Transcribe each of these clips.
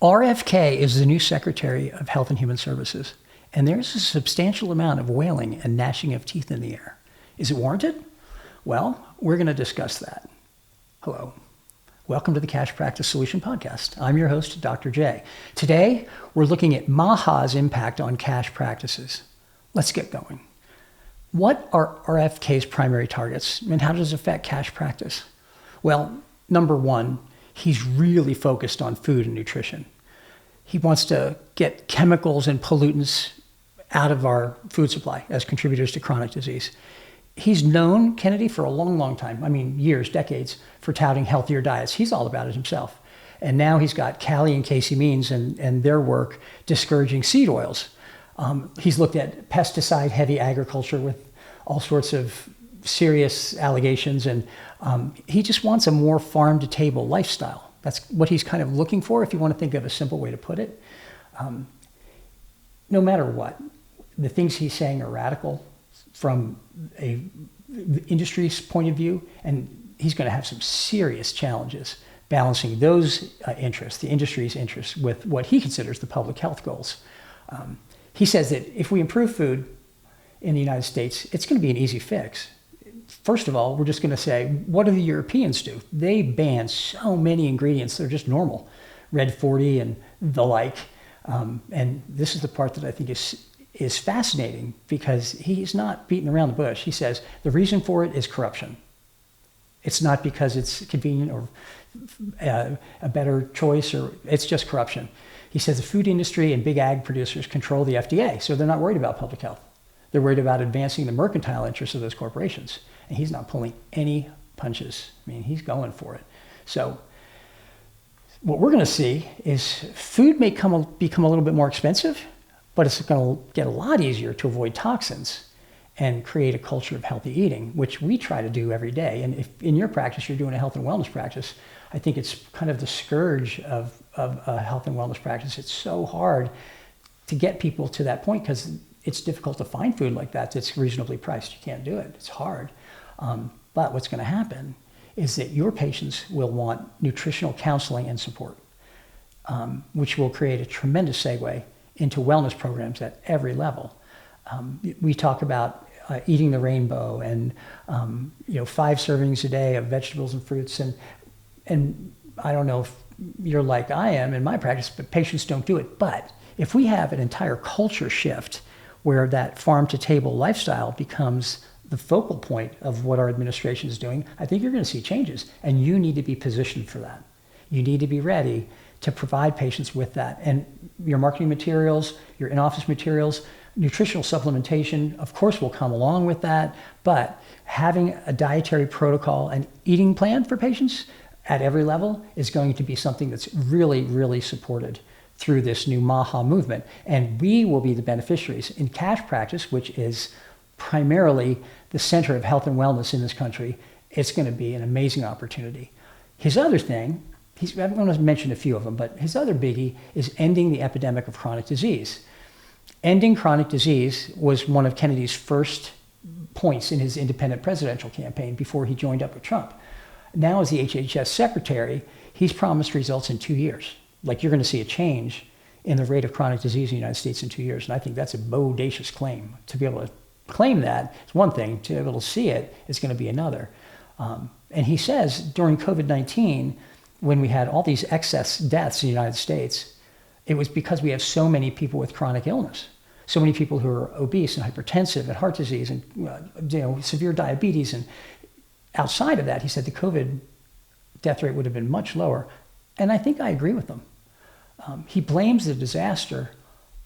RFK is the new Secretary of Health and Human Services, and there's a substantial amount of wailing and gnashing of teeth in the air. Is it warranted? Well, we're going to discuss that. Hello. Welcome to the Cash Practice Solution Podcast. I'm your host, Dr. J. Today, we're looking at MAHA's impact on cash practices. Let's get going. What are RFK's primary targets, and how does it affect cash practice? Well, number one, he's really focused on food and nutrition. He wants to get chemicals and pollutants out of our food supply as contributors to chronic disease. He's known, Kennedy, for a long, long time, years, decades, for touting healthier diets. He's all about it himself. And now he's got Callie and Casey Means and their work discouraging seed oils. He's looked at pesticide-heavy agriculture with all sorts of serious allegations, and he just wants a more farm-to-table lifestyle. That's what he's kind of looking for, if you want to think of a simple way to put it. No matter what, the things he's saying are radical from a industry's point of view, and he's going to have some serious challenges balancing those interests, the industry's interests, with what he considers the public health goals. He says that if we improve food in the United States, it's going to be an easy fix. First of all, we're just going to say, what do the Europeans do? They ban so many ingredients, they're just normal. Red 40 and the like. And this is the part that I think is fascinating, because he's not beating around the bush. He says the reason for it is corruption. It's not because it's convenient or a better choice, or it's just corruption. He says the food industry and big ag producers control the FDA, so they're not worried about public health. They're worried about advancing the mercantile interests of those corporations. And he's not pulling any punches. He's going for it. So what we're going to see is food may become a little bit more expensive, but it's going to get a lot easier to avoid toxins and create a culture of healthy eating, which we try to do every day. And if in your practice you're doing a health and wellness practice, I think it's kind of the scourge of a health and wellness practice. It's so hard to get people to that point because it's difficult to find food like that that's reasonably priced. You can't do it. It's hard. But what's going to happen is that your patients will want nutritional counseling and support, which will create a tremendous segue into wellness programs at every level. We talk about eating the rainbow and 5 servings a day of vegetables and fruits. And I don't know if you're like I am in my practice, but patients don't do it. But if we have an entire culture shift where that farm-to-table lifestyle becomes the focal point of what our administration is doing, I think you're going to see changes. And you need to be positioned for that. You need to be ready to provide patients with that. And your marketing materials, your in-office materials, nutritional supplementation, of course, will come along with that. But having a dietary protocol and eating plan for patients at every level is going to be something that's really, really supported through this new MAHA movement. And we will be the beneficiaries. In cash practice, which is primarily the center of health and wellness in this country, it's going to be an amazing opportunity. His other thing, I'm going to mention a few of them, but his other biggie is ending the epidemic of chronic disease. Ending chronic disease was one of Kennedy's first points in his independent presidential campaign before he joined up with Trump. Now, as the HHS secretary, he's promised results in 2 years. Like, you're going to see a change in the rate of chronic disease in the United States in 2 years. And I think that's a bodacious claim. To be able to claim that is one thing. To be able to see it is going to be another. And he says during COVID-19, when we had all these excess deaths in the United States, it was because we have so many people with chronic illness. So many people who are obese and hypertensive and heart disease and severe diabetes. And outside of that, he said the COVID death rate would have been much lower. And I think I agree with him. He blames the disaster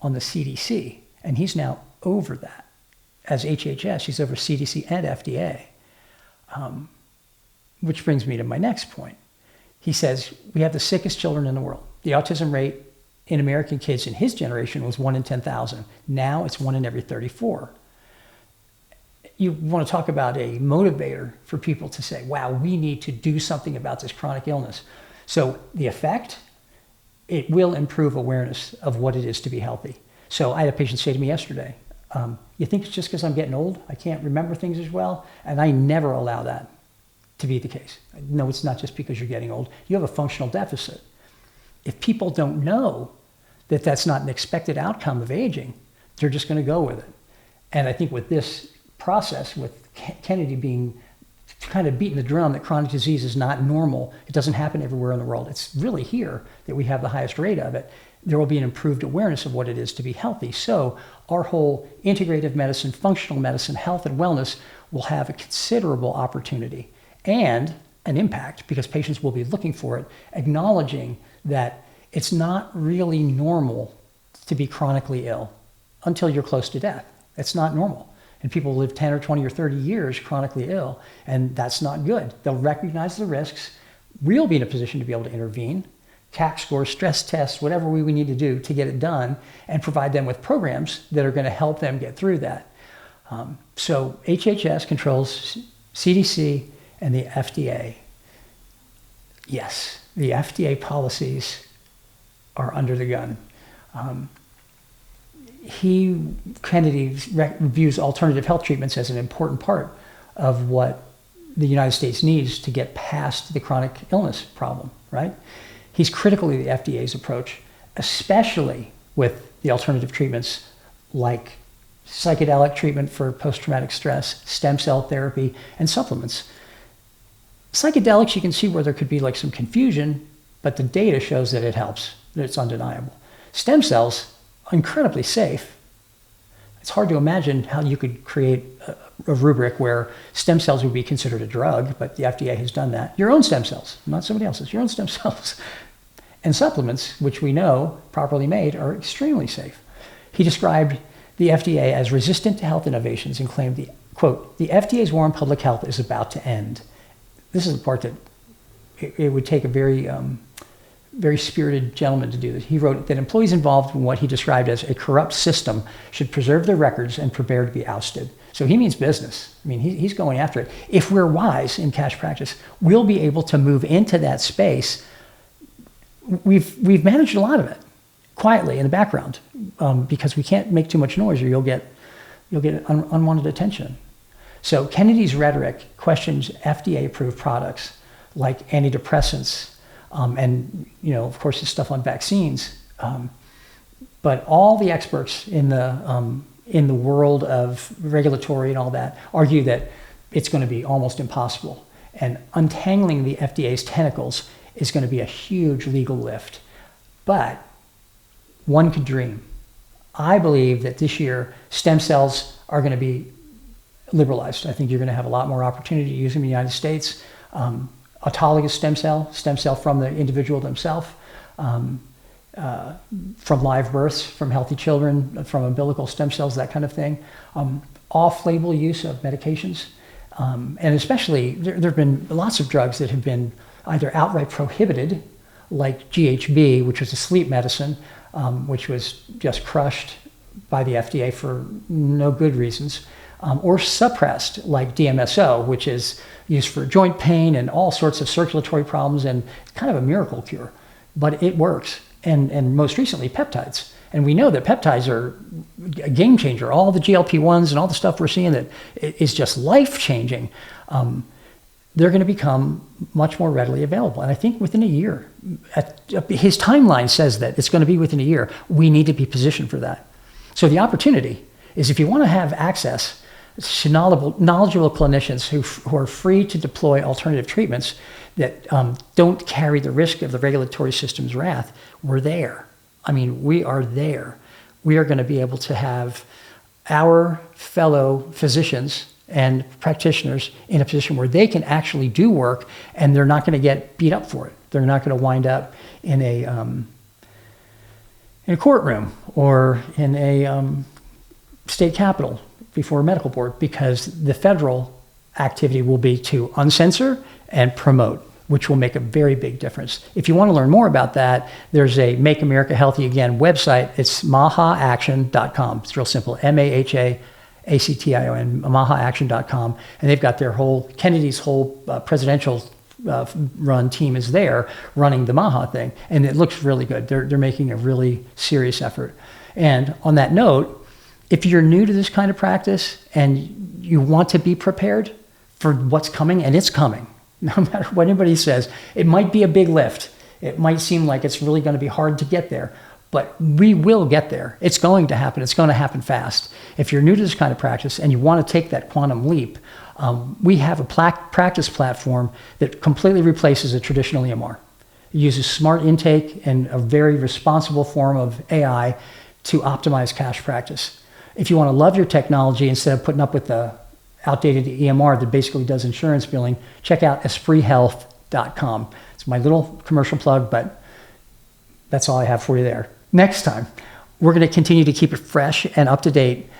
on the CDC, and he's now over that. As HHS, he's over CDC and FDA. Which brings me to my next point. He says, we have the sickest children in the world. The autism rate in American kids in his generation was 1 in 10,000. Now it's 1 in every 34. You want to talk about a motivator for people to say, wow, we need to do something about this chronic illness. So the effect, it will improve awareness of what it is to be healthy. So I had a patient say to me yesterday, you think it's just because I'm getting old? I can't remember things as well? And I never allow that to be the case. No, it's not just because you're getting old. You have a functional deficit. if people don't know that that's not an expected outcome of aging, they're just going to go with it. And I think with this process, with Kennedy being kind of beating the drum that chronic disease is not normal, it doesn't happen everywhere in the world, it's really here that we have the highest rate of it, there will be an improved awareness of what it is to be healthy. So our whole integrative medicine, functional medicine, health and wellness will have a considerable opportunity and an impact, because patients will be looking for it, acknowledging that it's not really normal to be chronically ill until you're close to death. It's not normal. And people live 10 or 20 or 30 years chronically ill, and that's not good. They'll recognize the risks. We'll be in a position to be able to intervene, CAC scores, stress tests, whatever we need to do to get it done, and provide them with programs that are going to help them get through that. So HHS controls CDC and the FDA. Yes, the FDA policies are under the gun. Kennedy views alternative health treatments as an important part of what the United States needs to get past the chronic illness problem, right? He's critical of the FDA's approach, especially with the alternative treatments like psychedelic treatment for post-traumatic stress, stem cell therapy, and supplements. Psychedelics, you can see where there could be like some confusion, but the data shows that it helps, that it's undeniable. Stem cells, incredibly safe. It's hard to imagine how you could create a rubric where stem cells would be considered a drug, but the FDA has done that. Your own stem cells, not somebody else's, your own stem cells. And supplements, which we know, properly made, are extremely safe. He described the FDA as resistant to health innovations and claimed the, quote, the FDA's war on public health is about to end. This is the part that it would take a very spirited gentleman to do this. He wrote that employees involved in what he described as a corrupt system should preserve their records and prepare to be ousted. So he means business. I mean, he's going after it. If we're wise in cash practice, we'll be able to move into that space. We've managed a lot of it quietly in the background because we can't make too much noise or you'll get unwanted attention. So Kennedy's rhetoric questions FDA-approved products like antidepressants, and of course, the stuff on vaccines. But all the experts in the world of regulatory and all that argue that it's going to be almost impossible. And untangling the FDA's tentacles is going to be a huge legal lift. But one could dream. I believe that this year stem cells are going to be liberalized. I think you're going to have a lot more opportunity to use them in the United States. Autologous stem cell from the individual themselves, from live births, from healthy children, from umbilical stem cells, that kind of thing. Off-label use of medications. And especially, there have been lots of drugs that have been either outright prohibited, like GHB, which was a sleep medicine, which was just crushed by the FDA for no good reasons, or suppressed, like DMSO, which is used for joint pain and all sorts of circulatory problems and kind of a miracle cure, but it works. And most recently, peptides. And we know that peptides are a game changer. All the GLP-1s and all the stuff we're seeing that is just life-changing, they're going to become much more readily available. And I think within a year, his timeline says that it's going to be within a year. We need to be positioned for that. So the opportunity is, if you want to have access to knowledgeable clinicians who are free to deploy alternative treatments that don't carry the risk of the regulatory system's wrath, we're there. I mean, we are there. We are going to be able to have our fellow physicians and practitioners in a position where they can actually do work, and they're not going to get beat up for it. They're not going to wind up in a courtroom or in a state capitol before a medical board, because the federal activity will be to uncensor and promote, which will make a very big difference. If you want to learn more about that, there's a Make America Healthy Again website. It's mahaaction.com. It's real simple, MAHAACTION, mahaaction.com. And they've got their Kennedy's whole presidential run team is there running the MAHA thing. And it looks really good. They're making a really serious effort. And on that note, if you're new to this kind of practice and you want to be prepared for what's coming, and it's coming, no matter what anybody says, it might be a big lift. It might seem like it's really going to be hard to get there, but we will get there. It's going to happen. It's going to happen fast. If you're new to this kind of practice and you want to take that quantum leap, we have a practice platform that completely replaces a traditional EMR. It uses smart intake and a very responsible form of AI to optimize cash practice. If you want to love your technology instead of putting up with the outdated EMR that basically does insurance billing, check out esprithealth.com. It's my little commercial plug, but that's all I have for you there. Next time, we're going to continue to keep it fresh and up to date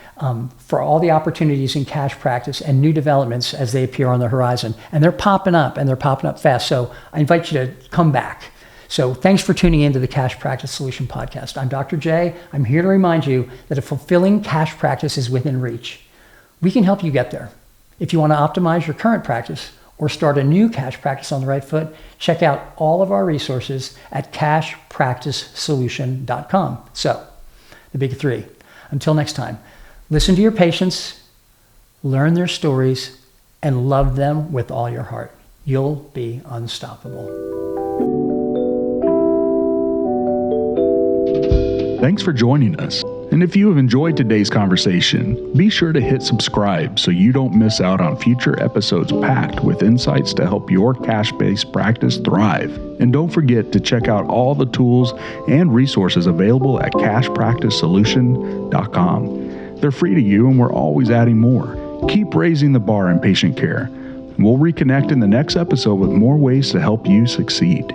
for all the opportunities in cash practice and new developments as they appear on the horizon. And they're popping up, and they're popping up fast. So I invite you to come back. So thanks for tuning in to the Cash Practice Solution Podcast. I'm Dr. J. I'm here to remind you that a fulfilling cash practice is within reach. We can help you get there. If you want to optimize your current practice or start a new cash practice on the right foot, check out all of our resources at cashpracticesolution.com. So, the big three. Until next time, listen to your patients, learn their stories, and love them with all your heart. You'll be unstoppable. Thanks for joining us. And if you have enjoyed today's conversation, be sure to hit subscribe so you don't miss out on future episodes packed with insights to help your cash-based practice thrive. And don't forget to check out all the tools and resources available at cashpracticesolution.com. They're free to you, and we're always adding more. Keep raising the bar in patient care. We'll reconnect in the next episode with more ways to help you succeed.